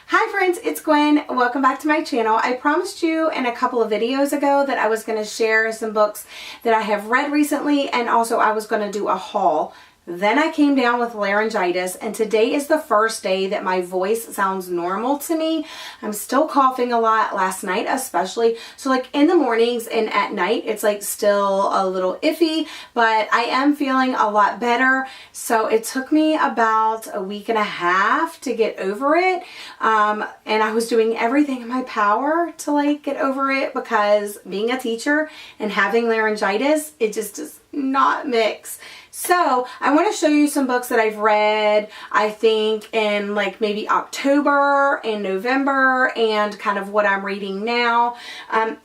Hi friends, it's Gwen. Welcome back to my channel. I promised you in a couple of videos ago that I was going to share some books that I have read recently, and also I was going to do a haul. Then I came down with laryngitis, and today is the first day that my voice sounds normal to me. I'm still coughing a lot, last night especially. So like in the mornings and at night, it's like still a little iffy, but I am feeling a lot better. So it took me about a week and a half to get over it. And I was doing everything in my power to like get over it, because being a teacher and having laryngitis, it just does not mix. So I want to show you some books that I've read, I think in like maybe October and November, and kind of what I'm reading now.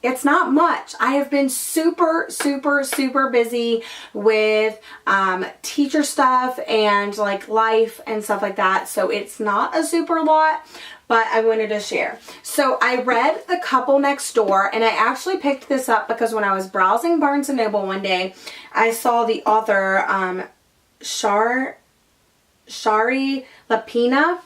It's not much. I have been super busy with teacher stuff and like life and stuff like that. So it's not a super lot, but I wanted to share. So I read The Couple Next Door, and I actually picked this up because when I was browsing Barnes & Noble one day, I saw the author, Shari Lapena.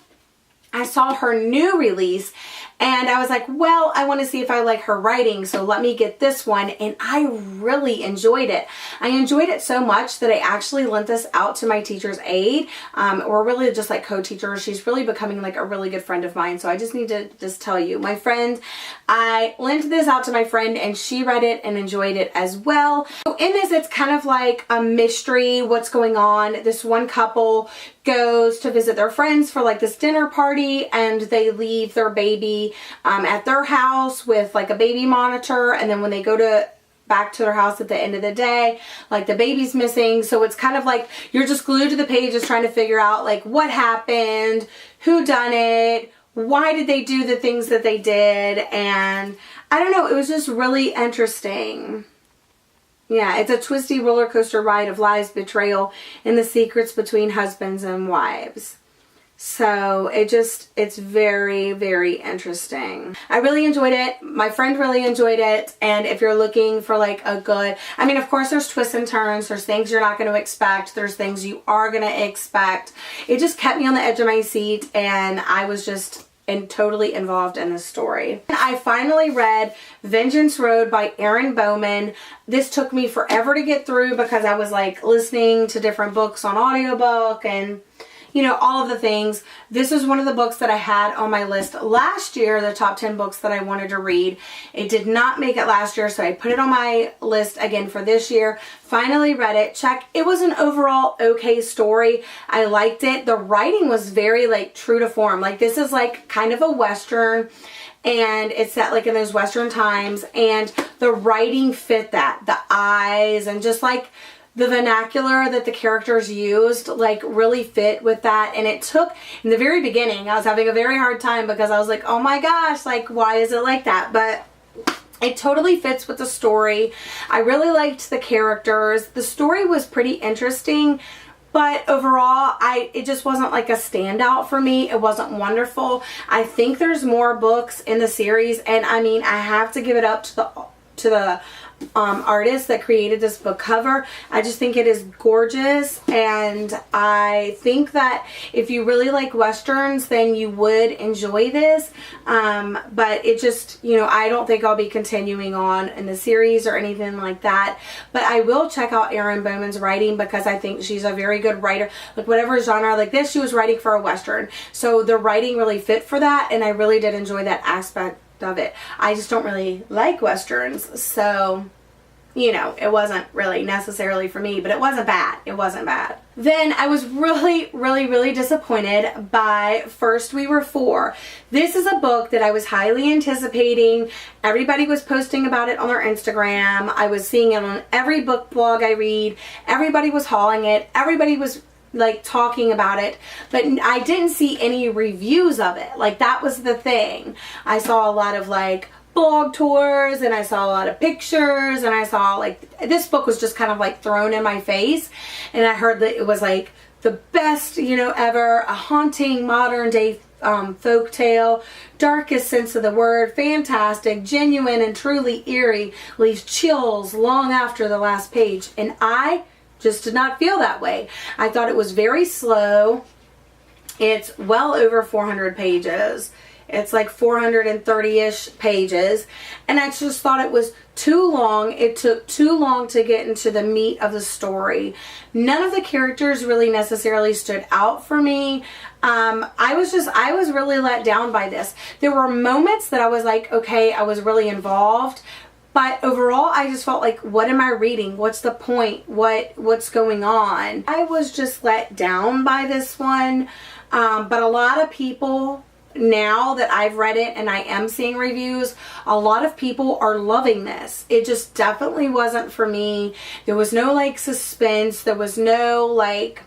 I saw her new release, and I was like, well, I want to see if I like her writing, so let me get this one. And I really enjoyed it. I enjoyed it so much that I actually lent this out to my teacher's aide. We're really just like co-teachers. She's really becoming like a really good friend of mine. So I just need to just tell you, my friend, I lent this out to my friend, and she read it and enjoyed it as well. So in this, it's kind of like a mystery, what's going on. This one couple goes to visit their friends for like this dinner party, and they leave their baby at their house with like a baby monitor, and then when they go back to their house at the end of the day, like the baby's missing. So it's kind of like you're just glued to the pages trying to figure out like what happened, who done it, why did they do the things that they did, and I don't know, it was just really interesting. Yeah, it's a twisty roller coaster ride of lies, betrayal, and the secrets between husbands and wives. So it's very interesting. I really enjoyed it. My friend really enjoyed it. And if you're looking for like a good, I mean, of course there's twists and turns. There's things you're not going to expect. There's things you are going to expect. It just kept me on the edge of my seat, and I was just totally involved in the story. I finally read Vengeance Road by Erin Bowman. This took me forever to get through because I was like listening to different books on audiobook and you know, all of the things. This is one of the books that I had on my list last year, the top 10 books that I wanted to read. It did not make it last year, so I put it on my list again for this year. Finally read it. Check. It was an overall okay story. I liked it. The writing was very like true to form. Like this is like kind of a Western, and it's set like in those Western times, and the writing fit that. The eyes and just like the vernacular that the characters used like really fit with that. And it took, in the very beginning, I was having a very hard time because I was like, oh my gosh, like why is it like that? But it totally fits with the story. I really liked the characters. The story was pretty interesting, but overall, it just wasn't like a standout for me. It wasn't wonderful. I think there's more books in the series, and I mean, I have to give it up to the artist that created this book cover. I just think it is gorgeous, and I think that if you really like Westerns, then you would enjoy this. But it just, you know, I don't think I'll be continuing on in the series or anything like that. But I will check out Erin Bowman's writing because I think she's a very good writer. Like whatever genre like this, she was writing for a Western. So the writing really fit for that, and I really did enjoy that aspect of it. I just don't really like Westerns, so you know, it wasn't really necessarily for me, but it wasn't bad. It wasn't bad. Then I was really disappointed by First We Were Four. This is a book that I was highly anticipating. Everybody was posting about it on their Instagram. I was seeing it on every book blog I read. Everybody was hauling it. Everybody was like talking about it, but I didn't see any reviews of it. Like that was the thing. I saw a lot of like blog tours, and I saw a lot of pictures, and I saw like this book was just kind of like thrown in my face, and I heard that it was like the best, you know, ever, a haunting modern day folk tale, darkest sense of the word, fantastic, genuine and truly eerie, leaves chills long after the last page. And I just did not feel that way. I thought it was very slow. It's well over 400 pages. It's like 430-ish pages, and I just thought it was too long. It took too long to get into the meat of the story. None of the characters really necessarily stood out for me. I was really let down by this. There were moments that I was like, okay, I was really involved, but overall I just felt like, what am I reading? What's the point? What's going on? I was just let down by this one. But a lot of people, now that I've read it and I am seeing reviews, a lot of people are loving this. It just definitely wasn't for me. There was no like suspense. There was no like,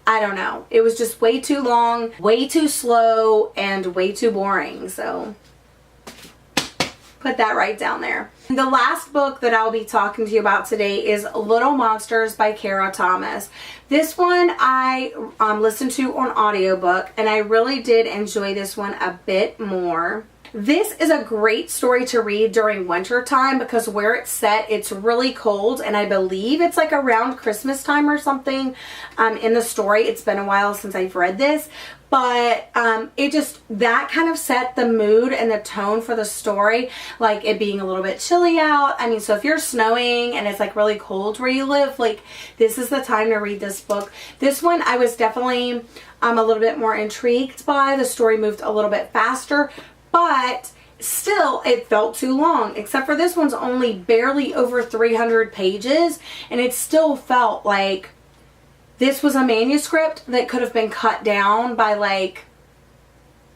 I don't know. It was just way too long, way too slow, and way too boring. So put that right down there. The last book that I'll be talking to you about today is Little Monsters by Kara Thomas. This one I listened to on audiobook, and I really did enjoy this one a bit more. This is a great story to read during winter time because where it's set, it's really cold, and I believe it's like around Christmas time or something in the story. It's been a while since I've read this, but it just, that kind of set the mood and the tone for the story, like it being a little bit chilly out. I mean, so if you're snowing and it's like really cold where you live, like this is the time to read this book. This one I was definitely a little bit more intrigued by. The story moved a little bit faster, but still it felt too long, except for this one's only barely over 300 pages, and it still felt like this was a manuscript that could have been cut down by like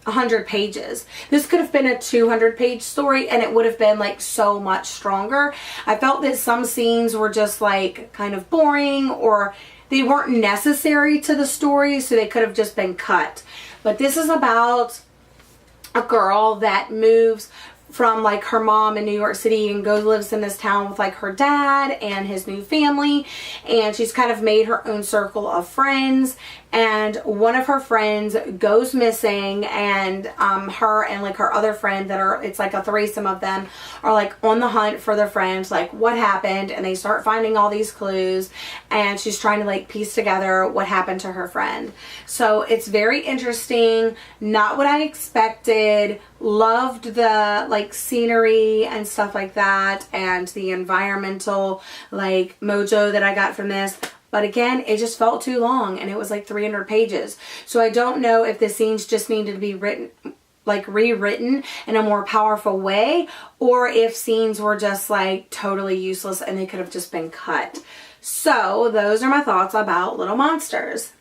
100 pages. This could have been a 200-page story, and it would have been like so much stronger. I felt that some scenes were just like kind of boring, or they weren't necessary to the story, so they could have just been cut. But this is about a girl that moves from like her mom in New York City and lives in this town with like her dad and his new family, and she's kind of made her own circle of friends, and one of her friends goes missing, and her and like her other friend it's like a threesome of them, are like on the hunt for their friends, like what happened, and they start finding all these clues, and she's trying to like piece together what happened to her friend. So it's very interesting, not what I expected. Loved the like scenery and stuff like that, and the environmental like mojo that I got from this. But again, it just felt too long, and it was like 300 pages. So I don't know if the scenes just needed to be rewritten in a more powerful way, or if scenes were just like totally useless and they could have just been cut. So those are my thoughts about Little Monsters.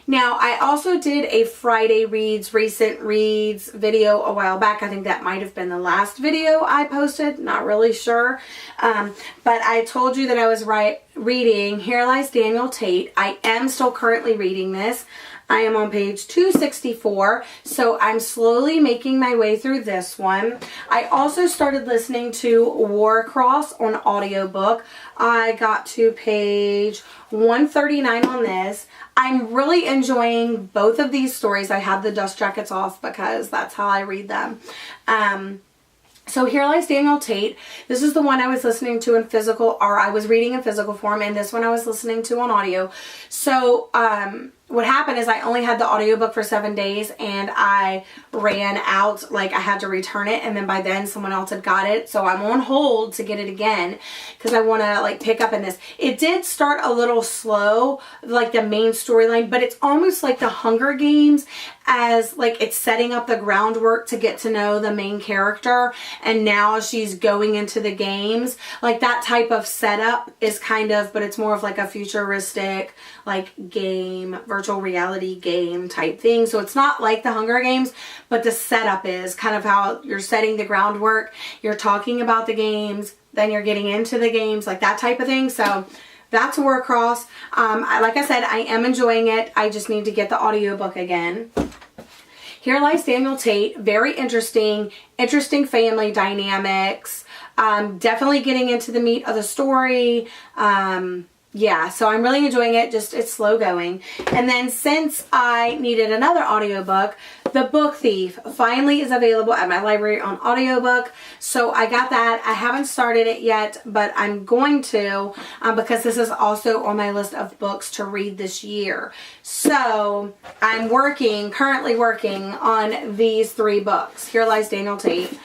Now, I also did a Friday Reads, Recent Reads video a while back. I think that might have been the last video I posted. Not really sure. But I told you that I was reading Here Lies Daniel Tate. I am still currently reading this. I am on page 264, so I'm slowly making my way through this one. I also started listening to Warcross on audiobook. I got to page 139 on this. I'm really enjoying both of these stories. I have the dust jackets off because that's how I read them. So Here Lies Daniel Tate. This is the one I was listening to in physical, or I was reading in physical form, and this one I was listening to on audio. So what happened is I only had the audiobook for 7 days, and I ran out, like I had to return it, and then by then someone else had got it. So I'm on hold to get it again because I want to like pick up in this. It did start a little slow, like the main storyline, but it's almost like the Hunger Games, as like it's setting up the groundwork to get to know the main character, and now she's going into the games. Like that type of setup is kind of, but it's more of like a futuristic like game, virtual reality game type thing. So it's not like the Hunger Games, but the setup is kind of how you're setting the groundwork. You're talking about the games, then you're getting into the games, like that type of thing. So that's Warcross. Like I said, I am enjoying it. I just need to get the audiobook again. Here Lies Daniel Tate. Very interesting family dynamics. Definitely getting into the meat of the story. Yeah, so I'm really enjoying it. Just, it's slow going. And then since I needed another audiobook, The Book Thief finally is available at my library on audiobook. So I got that. I haven't started it yet, but I'm going to because this is also on my list of books to read this year. So I'm currently working on these 3 books. Here Lies Daniel Tate,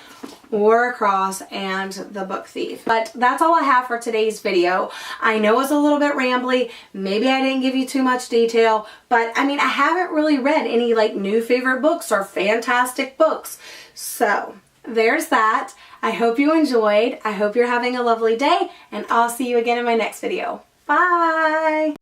War Across, and The Book Thief. But that's all I have for today's video. I know it's a little bit rambly. Maybe I didn't give you too much detail, but I mean, I haven't really read any like new favorite books or fantastic books. So there's that. I hope you enjoyed. I hope you're having a lovely day, and I'll see you again in my next video. Bye!